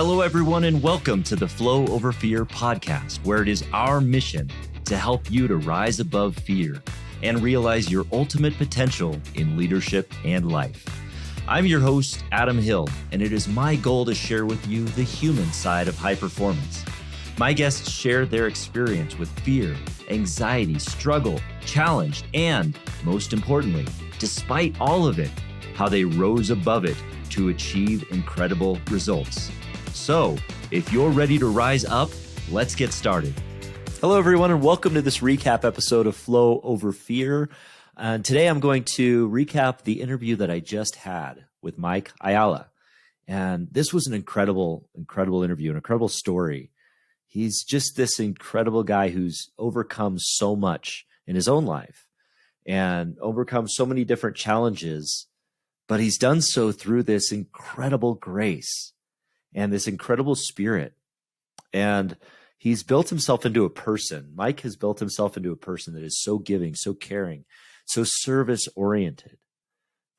Hello, everyone, and welcome to the Flow Over Fear podcast, where it is our mission to help you to rise above fear and realize your ultimate potential in leadership and life. I'm your host, Adam Hill, and it is my goal to share with you the human side of high performance. My guests share their experience with fear, anxiety, struggle, challenge, and most importantly, despite all of it, how they rose above it to achieve incredible results. So, if you're ready to rise up, let's get started. Hello, everyone, and welcome to this recap episode of Flow Over Fear. And today I'm going to recap the interview that I just had with Mike Ayala. And this was an incredible interview, an incredible story. He's just this incredible guy who's overcome so much in his own life and overcome so many different challenges, but he's done so through this incredible grace and this incredible spirit. And he's built himself into a person. Mike has built himself into a person that is so giving, so caring, so service-oriented,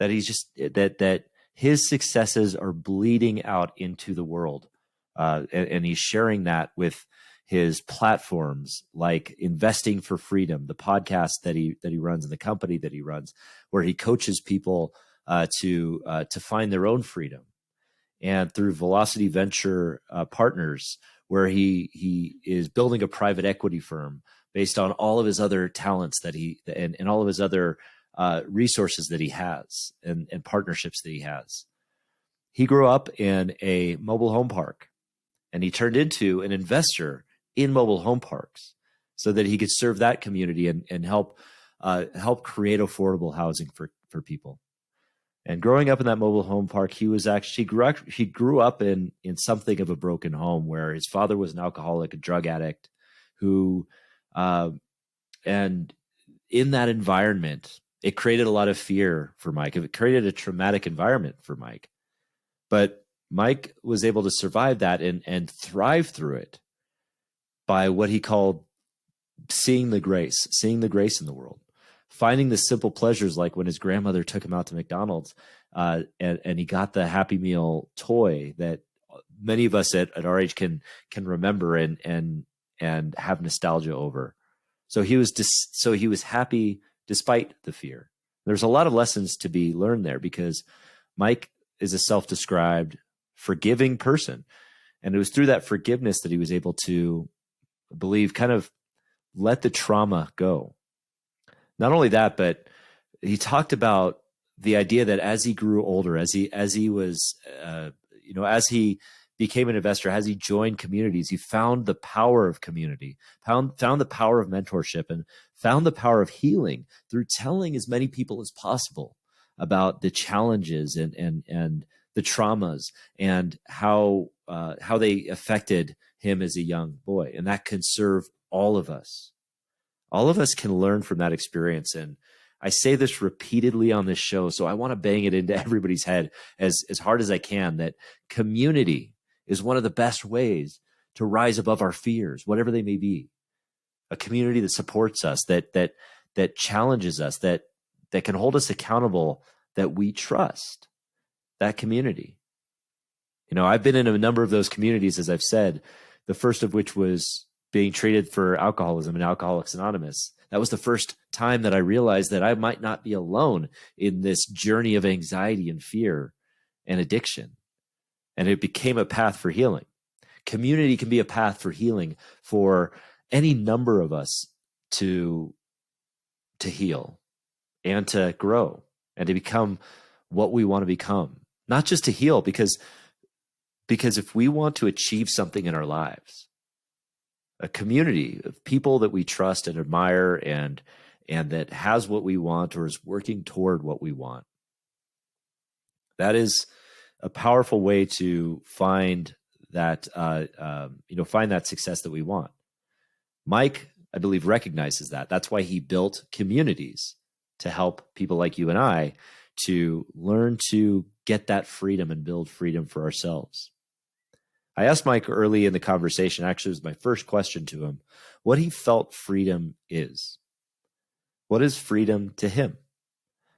that he's just that his successes are bleeding out into the world. And he's sharing that with his platforms like Investing for Freedom, the podcast that he runs, and the company that he runs, where he coaches people to find their own freedom. And through Velocity Venture Partners, where he is building a private equity firm based on all of his other talents that and all of his other resources that he has and partnerships that he has. He grew up in a mobile home park, and he turned into an investor in mobile home parks so that he could serve that community and help create affordable housing for people. And growing up in that mobile home park, he grew up in something of a broken home where his father was an alcoholic, a drug addict, and in that environment, it created a lot of fear for Mike. It created a traumatic environment for Mike. But Mike was able to survive that and thrive through it by what he called seeing the grace in the world. Finding the simple pleasures, like when his grandmother took him out to McDonald's and he got the Happy Meal toy that many of us at our age can remember and have nostalgia over. So he was happy despite the fear. There's a lot of lessons to be learned there because Mike is a self-described forgiving person. And it was through that forgiveness that he was able to kind of let the trauma go. Not only that, but he talked about the idea that as he grew older, as he became an investor, as he joined communities, he found the power of community, found the power of mentorship, and found the power of healing through telling as many people as possible about the challenges and the traumas and how they affected him as a young boy. And that can serve all of us. All of us can learn from that experience. And I say this repeatedly on this show, so I want to bang it into everybody's head as hard as I can, that community is one of the best ways to rise above our fears, whatever they may be. A community that supports us, that challenges us, that can hold us accountable, that we trust. That community. I've been in a number of those communities, as I've said, the first of which was being treated for alcoholism in Alcoholics Anonymous. That was the first time that I realized that I might not be alone in this journey of anxiety and fear and addiction. And it became a path for healing. Community can be a path for healing for any number of us to heal and to grow and to become what we want to become. Not just to heal, because if we want to achieve something in our lives, a community of people that we trust and admire and that has what we want or is working toward what we want, that is a powerful way to find that find that success that we want. Mike, I believe, recognizes that. That's why he built communities to help people like you and I to learn to get that freedom and build freedom for ourselves. I asked Mike early in the conversation, actually it was my first question to him, what he felt freedom is. What is freedom to him?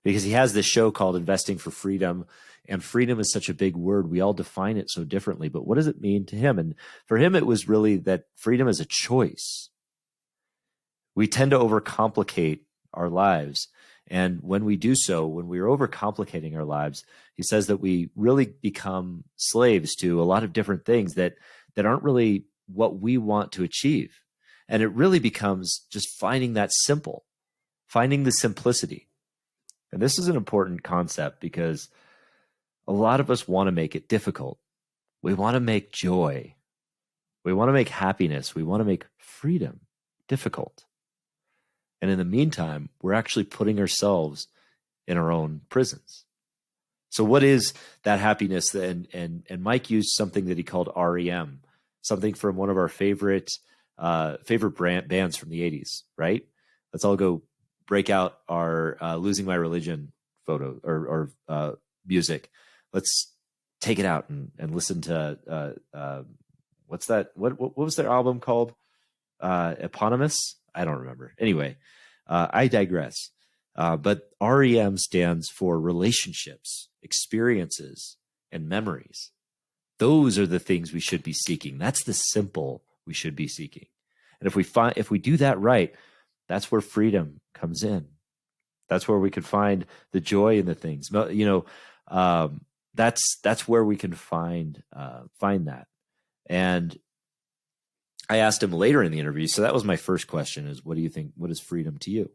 because he has this show called Investing for Freedom. And freedom is such a big word. We all define it so differently. But what does it mean to him? And for him, it was really that freedom is a choice. We tend to overcomplicate our lives. And when we do so, when we're overcomplicating our lives, he says that we really become slaves to a lot of different things that aren't really what we want to achieve. And it really becomes just finding that simple, finding the simplicity. And this is an important concept because a lot of us want to make it difficult. We want to make joy. We want to make happiness. We want to make freedom difficult. And in the meantime, we're actually putting ourselves in our own prisons. So what is that happiness? And Mike used something that he called REM, something from one of our favorite bands from the 80s, right? Let's all go break out our Losing My Religion photo or music. Let's take it out and listen to what's that? What was their album called? Eponymous? I don't remember. Anyway, I digress. But REM stands for relationships, experiences, and memories. Those are the things we should be seeking. That's the simple we should be seeking. And if we do that right, that's where freedom comes in. That's where we can find the joy in the things. That's where we can find that. And I asked him later in the interview. So that was my first question: is what do you think? What is freedom to you?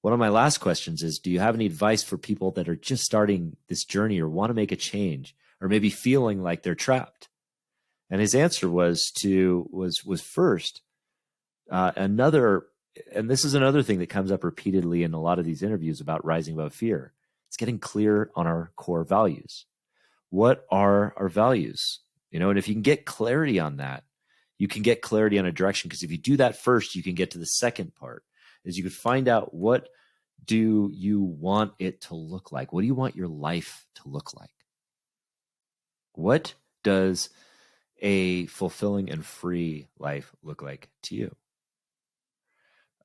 One of my last questions is: do you have any advice for people that are just starting this journey or want to make a change, or maybe feeling like they're trapped? And his answer was first another. And this is another thing that comes up repeatedly in a lot of these interviews about rising above fear. It's getting clear on our core values. What are our values? And if you can get clarity on that, you can get clarity on a direction. Because if you do that first, you can get to the second part, is you can find out, what do you want it to look like? What do you want your life to look like? What does a fulfilling and free life look like to you?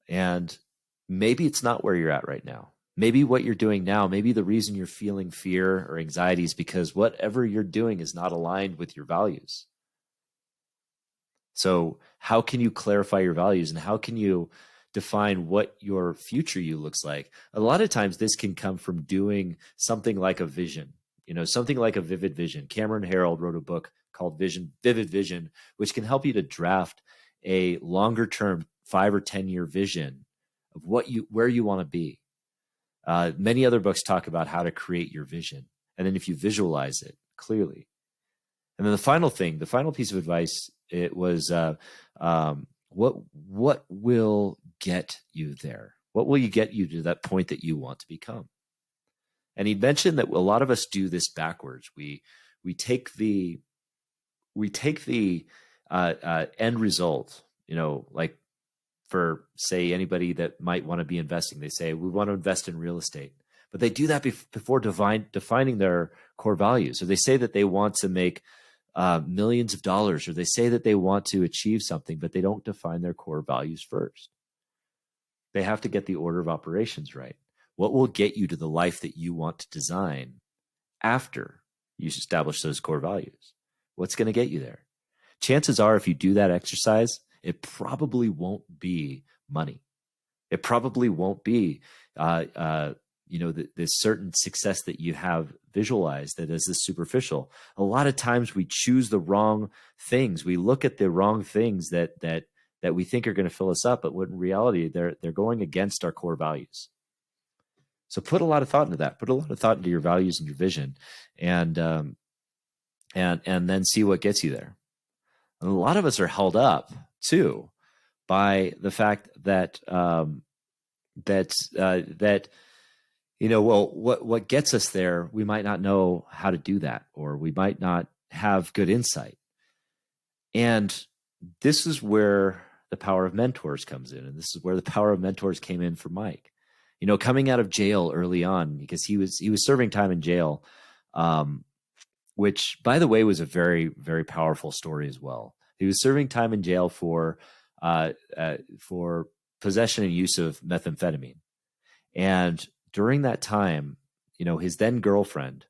And maybe it's not where you're at right now. Maybe what you're doing now, maybe the reason you're feeling fear or anxiety is because whatever you're doing is not aligned with your values. So how can you clarify your values, and how can you define what your future you looks like? A lot of times this can come from doing something like a vision, something like a vivid vision. Cameron Herold wrote a book called Vivid Vision, which can help you to draft a longer term 5 or 10 year vision of where you want to be. Many other books talk about how to create your vision. And then if you visualize it clearly. And then the final piece of advice, it was, what will get you there? What will you get you to that point that you want to become? And he mentioned that a lot of us do this backwards. We take the end result, like, for, say, anybody that might want to be investing, they say, we want to invest in real estate, but they do that before defining their core values. So they say that they want to make millions of dollars, or they say that they want to achieve something, but they don't define their core values first. They have to get the order of operations right. What will get you to the life that you want to design after you establish those core values? What's going to get you there? Chances are, if you do that exercise, it probably won't be money. It probably won't be, this certain success that you have visualized that is this superficial. A lot of times we choose the wrong things. We look at the wrong things that we think are going to fill us up, but when in reality, they're going against our core values. So put a lot of thought into that. Put a lot of thought into your values and your vision, and then see what gets you there. And a lot of us are held up too by the fact that what gets us there, we might not know how to do that, or we might not have good insight. And this is where the power of mentors comes in, and this is where the power of mentors came in for Mike. Coming out of jail early on, because he was serving time in jail, which, by the way, was a very, very powerful story as well. He was serving time in jail for possession and use of methamphetamine. And during that time, his then girlfriend,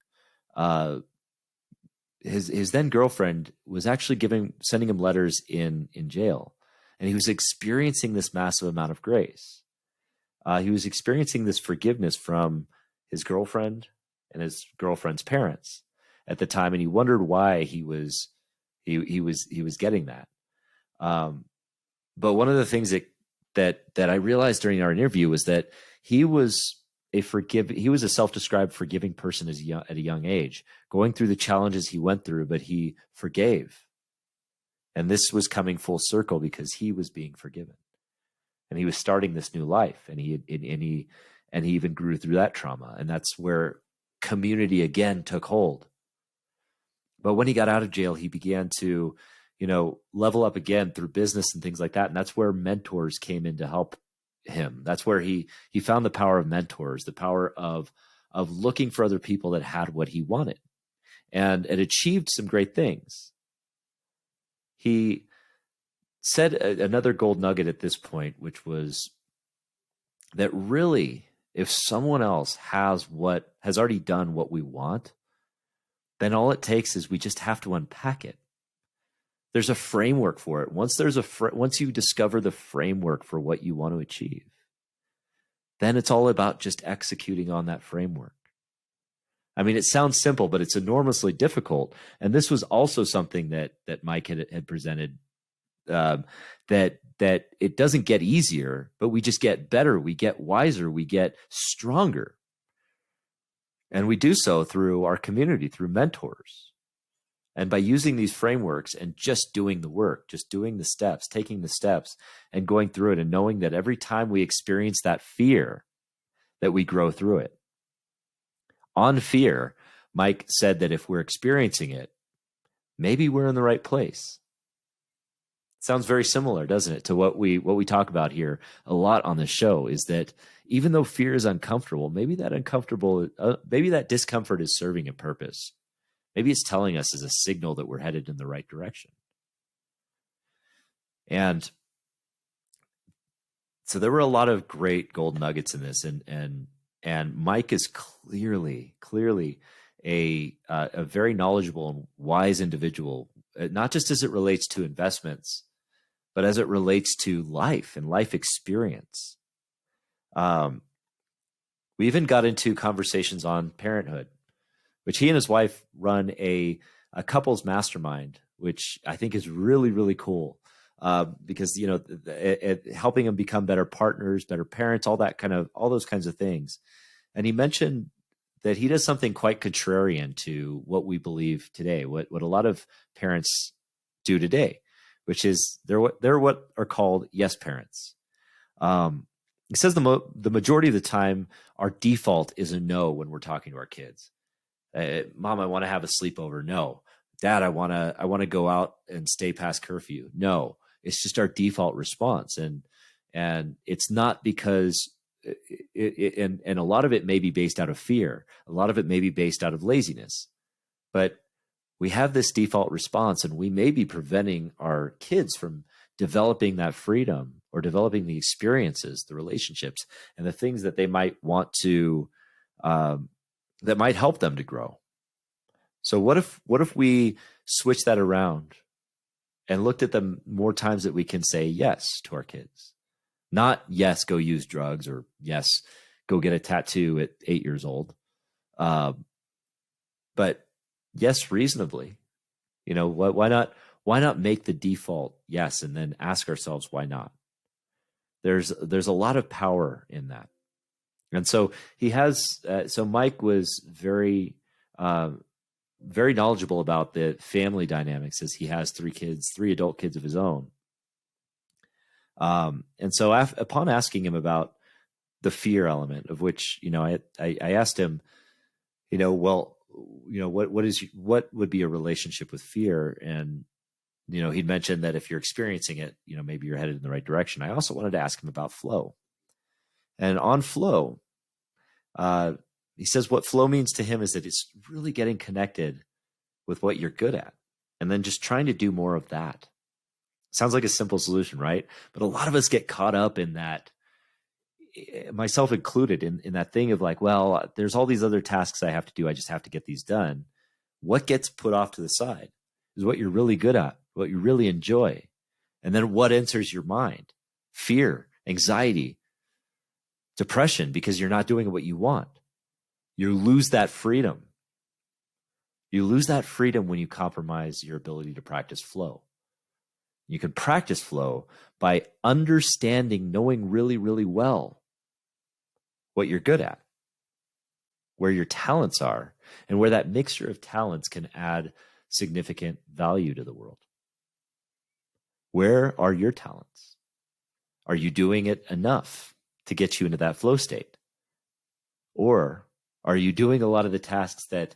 his then girlfriend was actually sending him letters in jail, and he was experiencing this massive amount of grace. He was experiencing this forgiveness from his girlfriend and his girlfriend's parents at the time, and he wondered why he was getting that. But one of the things that I realized during our interview was that he was a self-described forgiving person at a young age, going through the challenges he went through, but he forgave. And this was coming full circle because he was being forgiven. And he was starting this new life, and he even grew through that trauma. And that's where community again took hold. But when he got out of jail, he began to, level up again through business and things like that. And that's where mentors came in to help him. That's where he found the power of mentors, the power of looking for other people that had what he wanted, and it achieved some great things. He said another gold nugget at this point, which was that really, if someone else has already done what we want, then all it takes is we just have to unpack it. There's a framework for it. Once you discover the framework for what you want to achieve, then it's all about just executing on that framework. I mean, it sounds simple, but it's enormously difficult. And this was also something that Mike had presented, that it doesn't get easier, but we just get better, we get wiser, we get stronger. And we do so through our community, through mentors. And by using these frameworks and just doing the work, just doing the steps, taking the steps and going through it, and knowing that every time we experience that fear, that we grow through it. On fear, Mike said that if we're experiencing it, maybe we're in the right place. Sounds very similar, doesn't it, to what we talk about here a lot on the show, is that even though fear is uncomfortable, maybe that discomfort is serving a purpose. Maybe it's telling us as a signal that we're headed in the right direction. And so there were a lot of great gold nuggets in this, and Mike is clearly a very knowledgeable and wise individual, not just as it relates to investments, but as it relates to life and life experience. We even got into conversations on parenthood, which he and his wife run a couples mastermind, which I think is really, really cool, because helping them become better partners, better parents, all those kinds of things. And he mentioned that he does something quite contrarian to what we believe today, what a lot of parents do today, which is they're what are called yes parents. He says the majority of the time our default is a no when we're talking to our kids. Mom, I want to have a sleepover. No. Dad, I want to go out and stay past curfew. No. It's just our default response, and it's not because and a lot of it may be based out of fear. A lot of it may be based out of laziness. But we have this default response, and we may be preventing our kids from developing that freedom or developing the experiences, the relationships, and the things that they might want to that might help them to grow. So what if we switch that around and looked at the more times that we can say yes to our kids? Not yes, go use drugs, or yes, go get a tattoo at 8 years old. But yes, reasonably. Why not make the default yes, and then ask ourselves why not? There's a lot of power in that. And so Mike was very knowledgeable about the family dynamics, as he has 3 adult kids of his own. And so upon asking him about the fear element, of which, I asked him, what would be a relationship with fear? And, he'd mentioned that if you're experiencing it, maybe you're headed in the right direction. I also wanted to ask him about flow. And on flow, he says what flow means to him is that it's really getting connected with what you're good at, and then just trying to do more of that. Sounds like a simple solution, right? But a lot of us get caught up in that myself included, in that thing of like, well, there's all these other tasks I have to do. I just have to get these done. What gets put off to the side is what you're really good at, what you really enjoy. And then what enters your mind? Fear, anxiety, depression, because you're not doing what you want. You lose that freedom. You lose that freedom when you compromise your ability to practice flow. You can practice flow by understanding, knowing really, really well what you're good at, where your talents are, and where that mixture of talents can add significant value to the world. Where are your talents? Are you doing it enough to get you into that flow state? Or are you doing a lot of the tasks that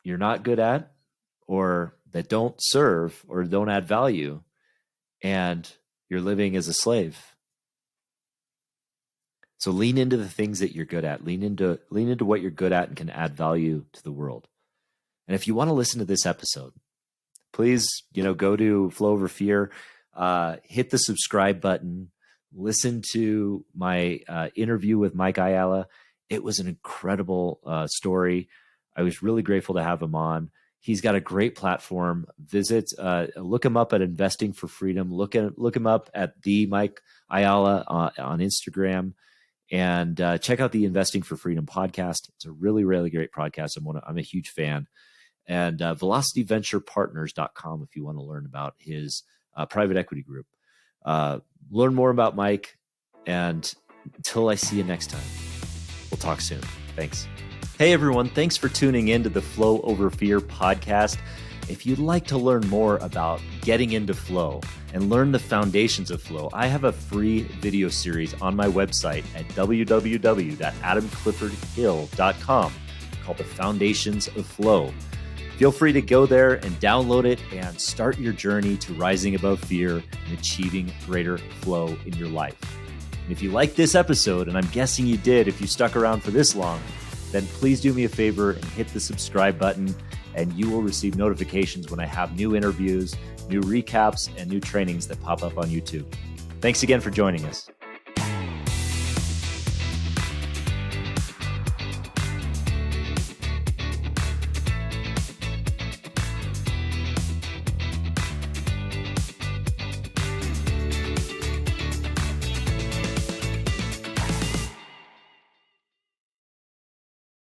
you're not good at, or that don't serve or don't add value, and you're living as a slave? So lean into the things that you're good at. Lean into what you're good at and can add value to the world. And if you want to listen to this episode, please, go to Flow Over Fear, hit the subscribe button, listen to my interview with Mike Ayala. It was an incredible story. I was really grateful to have him on. He's got a great platform. Look him up at Investing for Freedom. Look him up at the Mike Ayala on Instagram, and check out the Investing for Freedom podcast. It's a really, really great podcast. I'm a huge fan. And velocityventurepartners.com if you want to learn about his private equity group. Learn more about Mike. And until I see you next time, we'll talk soon. Thanks. Hey, everyone. Thanks for tuning in to the Flow Over Fear podcast. If you'd like to learn more about getting into flow and learn the foundations of flow, I have a free video series on my website at www.adamcliffordhill.com called The Foundations of Flow. Feel free to go there and download it and start your journey to rising above fear and achieving greater flow in your life. And if you like this episode, and I'm guessing you did if you stuck around for this long, then please do me a favor and hit the subscribe button, and you will receive notifications when I have new interviews, new recaps, and new trainings that pop up on YouTube. Thanks again for joining us.